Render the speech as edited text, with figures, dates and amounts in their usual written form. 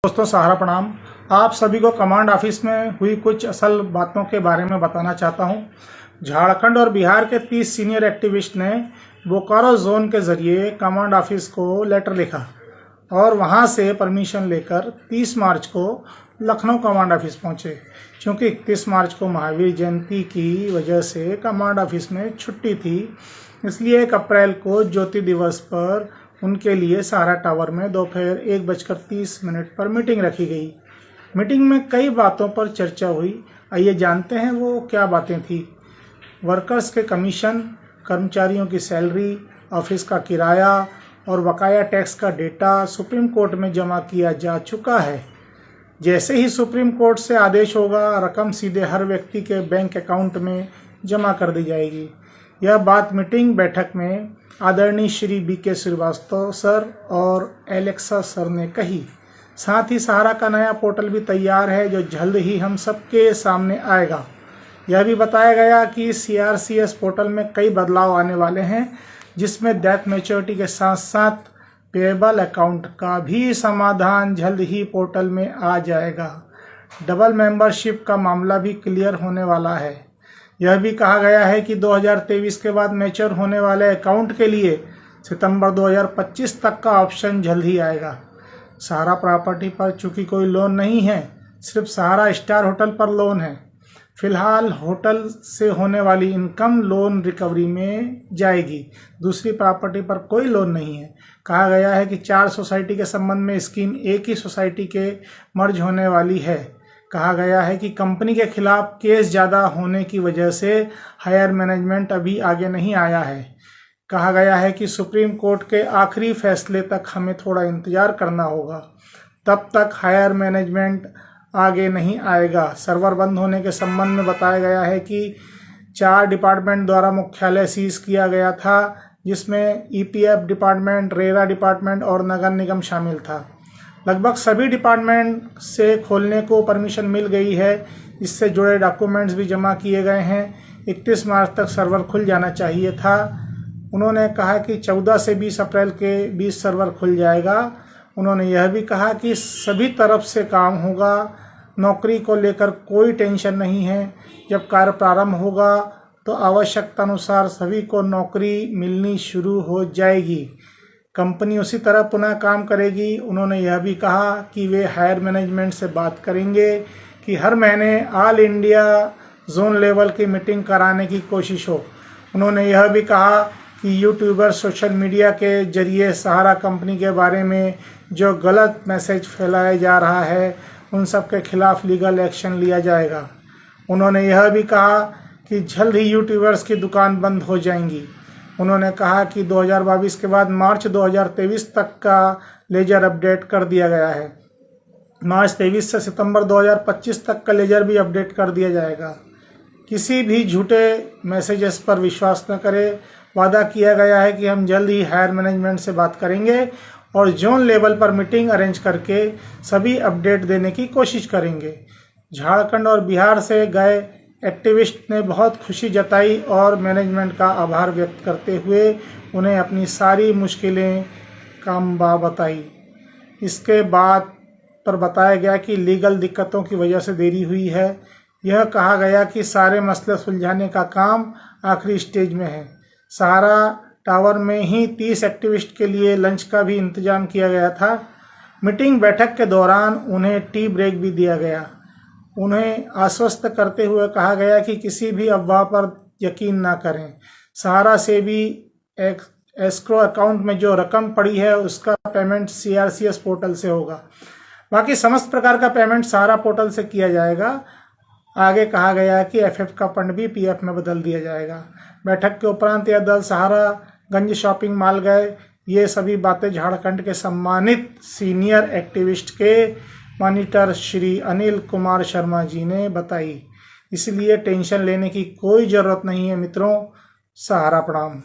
दोस्तों सहारा प्रणाम। आप सभी को कमांड ऑफिस में हुई कुछ असल बातों के बारे में बताना चाहता हूं। झारखंड और बिहार के 30 सीनियर एक्टिविस्ट ने बोकारो जोन के जरिए कमांड ऑफिस को लेटर लिखा और वहां से परमिशन लेकर 30 मार्च को लखनऊ कमांड ऑफिस पहुंचे। क्योंकि 31 मार्च को महावीर जयंती की वजह से कमांड ऑफिस में छुट्टी थी, इसलिए 1 अप्रैल को ज्योति दिवस पर उनके लिए सहारा टावर में दोपहर 1:30 पर मीटिंग रखी गई। मीटिंग में कई बातों पर चर्चा हुई। आइए जानते हैं वो क्या बातें थी। वर्कर्स के कमीशन, कर्मचारियों की सैलरी, ऑफिस का किराया और बकाया टैक्स का डेटा सुप्रीम कोर्ट में जमा किया जा चुका है। जैसे ही सुप्रीम कोर्ट से आदेश होगा, रकम सीधे हर व्यक्ति के बैंक अकाउंट में जमा कर दी जाएगी। यह बात मीटिंग बैठक में आदरणीय श्री BK श्रीवास्तव सर और एलेक्सा सर ने कही। साथ ही सहारा का नया पोर्टल भी तैयार है जो जल्द ही हम सबके सामने आएगा। यह भी बताया गया कि CRCS पोर्टल में कई बदलाव आने वाले हैं, जिसमें डेथ मैच्योरिटी के साथ साथ पेएबल अकाउंट का भी समाधान जल्द ही पोर्टल में आ जाएगा। डबल मेंबरशिप का मामला भी क्लियर होने वाला है। यह भी कहा गया है कि 2023 के बाद मैच्योर होने वाले अकाउंट के लिए सितंबर 2025 तक का ऑप्शन जल्द ही आएगा। सहारा प्रॉपर्टी पर चूंकि कोई लोन नहीं है, सिर्फ सहारा स्टार होटल पर लोन है। फिलहाल होटल से होने वाली इनकम लोन रिकवरी में जाएगी। दूसरी प्रॉपर्टी पर कोई लोन नहीं है। कहा गया है कि 4 सोसाइटी के संबंध में स्कीम एक ही सोसाइटी के मर्ज होने वाली है। कहा गया है कि कंपनी के खिलाफ केस ज़्यादा होने की वजह से हायर मैनेजमेंट अभी आगे नहीं आया है। कहा गया है कि सुप्रीम कोर्ट के आखिरी फैसले तक हमें थोड़ा इंतज़ार करना होगा, तब तक हायर मैनेजमेंट आगे नहीं आएगा। सर्वर बंद होने के संबंध में बताया गया है कि 4 डिपार्टमेंट द्वारा मुख्यालय सीज किया गया था, जिसमें EPF डिपार्टमेंट, रेरा डिपार्टमेंट और नगर निगम शामिल था। लगभग सभी डिपार्टमेंट से खोलने को परमिशन मिल गई है। इससे जुड़े डॉक्यूमेंट्स भी जमा किए गए हैं। 31 मार्च तक सर्वर खुल जाना चाहिए था। उन्होंने कहा कि 14 से 20 अप्रैल के बीच सर्वर खुल जाएगा। उन्होंने यह भी कहा कि सभी तरफ से काम होगा। नौकरी को लेकर कोई टेंशन नहीं है। जब कार्य प्रारंभ होगा तो आवश्यकता अनुसार सभी को नौकरी मिलनी शुरू हो जाएगी। कंपनी उसी तरह पुनः काम करेगी। उन्होंने यह भी कहा कि वे हायर मैनेजमेंट से बात करेंगे कि हर महीने ऑल इंडिया जोन लेवल की मीटिंग कराने की कोशिश हो। उन्होंने यह भी कहा कि यूट्यूबर सोशल मीडिया के जरिए सहारा कंपनी के बारे में जो गलत मैसेज फैलाया जा रहा है, उन सब के खिलाफ लीगल एक्शन लिया जाएगा। उन्होंने यह भी कहा कि जल्द ही यूट्यूबर्स की दुकान बंद हो जाएंगी। उन्होंने कहा कि 2022 के बाद मार्च 2023 तक का लेजर अपडेट कर दिया गया है। मार्च 23 से सितंबर 2025 तक का लेजर भी अपडेट कर दिया जाएगा। किसी भी झूठे मैसेजेस पर विश्वास न करें। वादा किया गया है कि हम जल्द ही हायर मैनेजमेंट से बात करेंगे और जोन लेवल पर मीटिंग अरेंज करके सभी अपडेट देने की कोशिश करेंगे। झारखंड और बिहार से गए एक्टिविस्ट ने बहुत खुशी जताई और मैनेजमेंट का आभार व्यक्त करते हुए उन्हें अपनी सारी मुश्किलें कामबा बताई। इसके बाद पर बताया गया कि लीगल दिक्कतों की वजह से देरी हुई है। यह कहा गया कि सारे मसले सुलझाने का काम आखिरी स्टेज में है। सहारा टावर में ही 30 एक्टिविस्ट के लिए लंच का भी इंतजाम किया गया था। मीटिंग बैठक के दौरान उन्हें टी ब्रेक भी दिया गया। उन्हें आश्वस्त करते हुए कहा गया कि किसी भी अफवाह पर यकीन ना करें। सहारा से भी एस्क्रो अकाउंट में जो रकम पड़ी है उसका पेमेंट CRCS पोर्टल से होगा। बाकी समस्त प्रकार का पेमेंट सहारा पोर्टल से किया जाएगा। आगे कहा गया कि FF का फंड भी PF में बदल दिया जाएगा। बैठक के उपरांत यह दल सहारागंज शॉपिंग मॉल गए। ये सभी बातें झारखंड के सम्मानित सीनियर एक्टिविस्ट के मॉनिटर श्री अनिल कुमार शर्मा जी ने बताई। इसलिए टेंशन लेने की कोई ज़रूरत नहीं है मित्रों। सहारा प्रणाम।